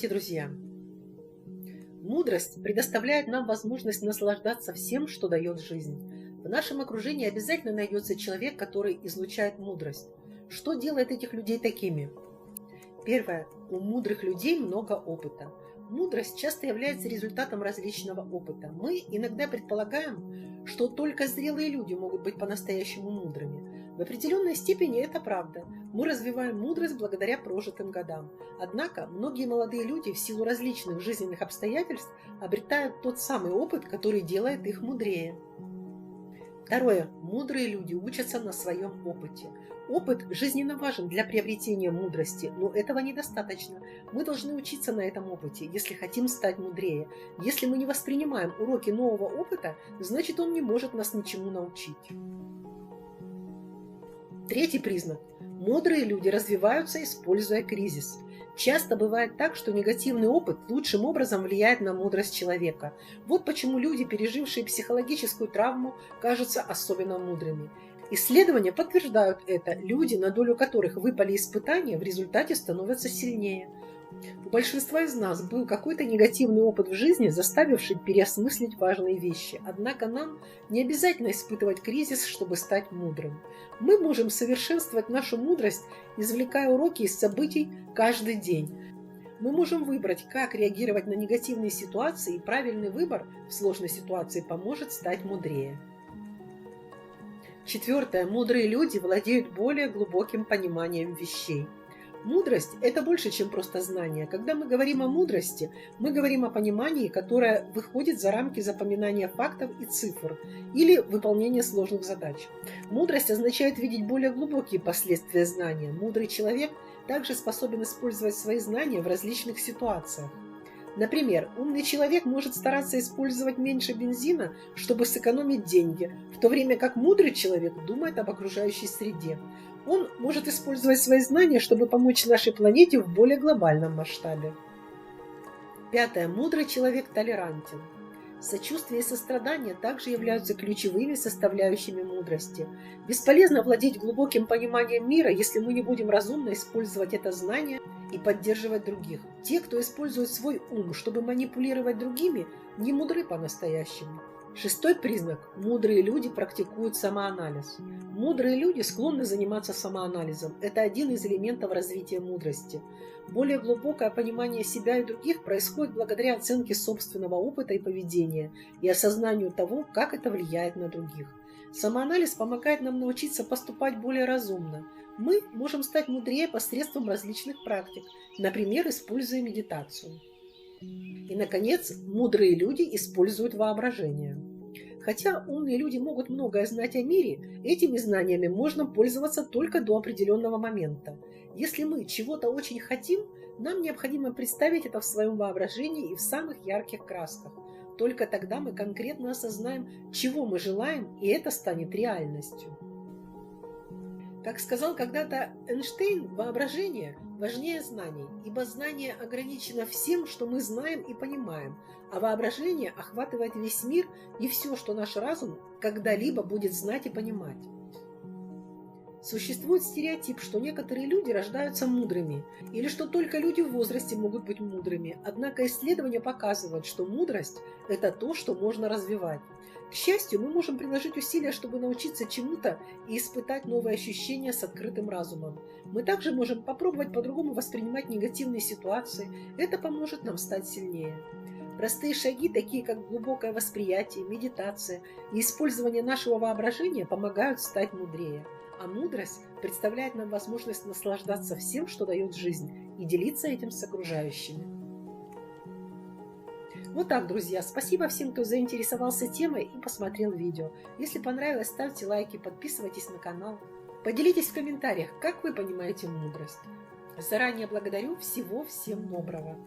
Здравствуйте, друзья! Мудрость предоставляет нам возможность наслаждаться всем, что дает жизнь. В нашем окружении обязательно найдется человек, который излучает мудрость. Что делает этих людей такими? Первое. У мудрых людей много опыта. Мудрость часто является результатом различного опыта. Мы иногда предполагаем, что только зрелые люди могут быть по-настоящему мудрыми. В определенной степени это правда. Мы развиваем мудрость благодаря прожитым годам. Однако многие молодые люди в силу различных жизненных обстоятельств обретают тот самый опыт, который делает их мудрее. Второе. Мудрые люди учатся на своем опыте. Опыт жизненно важен для приобретения мудрости, но этого недостаточно. Мы должны учиться на этом опыте, если хотим стать мудрее. Если мы не воспринимаем уроки нового опыта, значит, он не может нас ничему научить. Третий признак. Мудрые люди развиваются, используя кризис. Часто бывает так, что негативный опыт лучшим образом влияет на мудрость человека. Вот почему люди, пережившие психологическую травму, кажутся особенно мудрыми. Исследования подтверждают это. Люди, на долю которых выпали испытания, в результате становятся сильнее. У большинства из нас был какой-то негативный опыт в жизни, заставивший переосмыслить важные вещи. Однако нам не обязательно испытывать кризис, чтобы стать мудрым. Мы можем совершенствовать нашу мудрость, извлекая уроки из событий каждый день. Мы можем выбрать, как реагировать на негативные ситуации, и правильный выбор в сложной ситуации поможет стать мудрее. Четвертое. Мудрые люди владеют более глубоким пониманием вещей. Мудрость – это больше, чем просто знание. Когда мы говорим о мудрости, мы говорим о понимании, которое выходит за рамки запоминания фактов и цифр или выполнения сложных задач. Мудрость означает видеть более глубокие последствия знания. Мудрый человек также способен использовать свои знания в различных ситуациях. Например, умный человек может стараться использовать меньше бензина, чтобы сэкономить деньги, в то время как мудрый человек думает об окружающей среде. Он может использовать свои знания, чтобы помочь нашей планете в более глобальном масштабе. Пятое. Мудрый человек толерантен. Сочувствие и сострадание также являются ключевыми составляющими мудрости. Бесполезно владеть глубоким пониманием мира, если мы не будем разумно использовать это знание и поддерживать других. Те, кто использует свой ум, чтобы манипулировать другими, не мудры по-настоящему. Шестой признак. Мудрые люди практикуют самоанализ. Мудрые люди склонны заниматься самоанализом. Это один из элементов развития мудрости. Более глубокое понимание себя и других происходит благодаря оценке собственного опыта и поведения и осознанию того, как это влияет на других. Самоанализ помогает нам научиться поступать более разумно. Мы можем стать мудрее посредством различных практик, например, используя медитацию. И, наконец, мудрые люди используют воображение. Хотя умные люди могут многое знать о мире, этими знаниями можно пользоваться только до определенного момента. Если мы чего-то очень хотим, нам необходимо представить это в своем воображении и в самых ярких красках. Только тогда мы конкретно осознаем, чего мы желаем, и это станет реальностью. Как сказал когда-то Эйнштейн, воображение важнее знаний, ибо знание ограничено всем, что мы знаем и понимаем, а воображение охватывает весь мир и все, что наш разум когда-либо будет знать и понимать. Существует стереотип, что некоторые люди рождаются мудрыми, или что только люди в возрасте могут быть мудрыми, однако исследования показывают, что мудрость – это то, что можно развивать. К счастью, мы можем приложить усилия, чтобы научиться чему-то и испытать новые ощущения с открытым разумом. Мы также можем попробовать по-другому воспринимать негативные ситуации. Это поможет нам стать сильнее. Простые шаги, такие как глубокое восприятие, медитация и использование нашего воображения, помогают стать мудрее. А мудрость представляет нам возможность наслаждаться всем, что дает жизнь, и делиться этим с окружающими. Вот так, друзья. Спасибо всем, кто заинтересовался темой и посмотрел видео. Если понравилось, ставьте лайки, подписывайтесь на канал. Поделитесь в комментариях, как вы понимаете мудрость. Заранее благодарю. Всего всем доброго.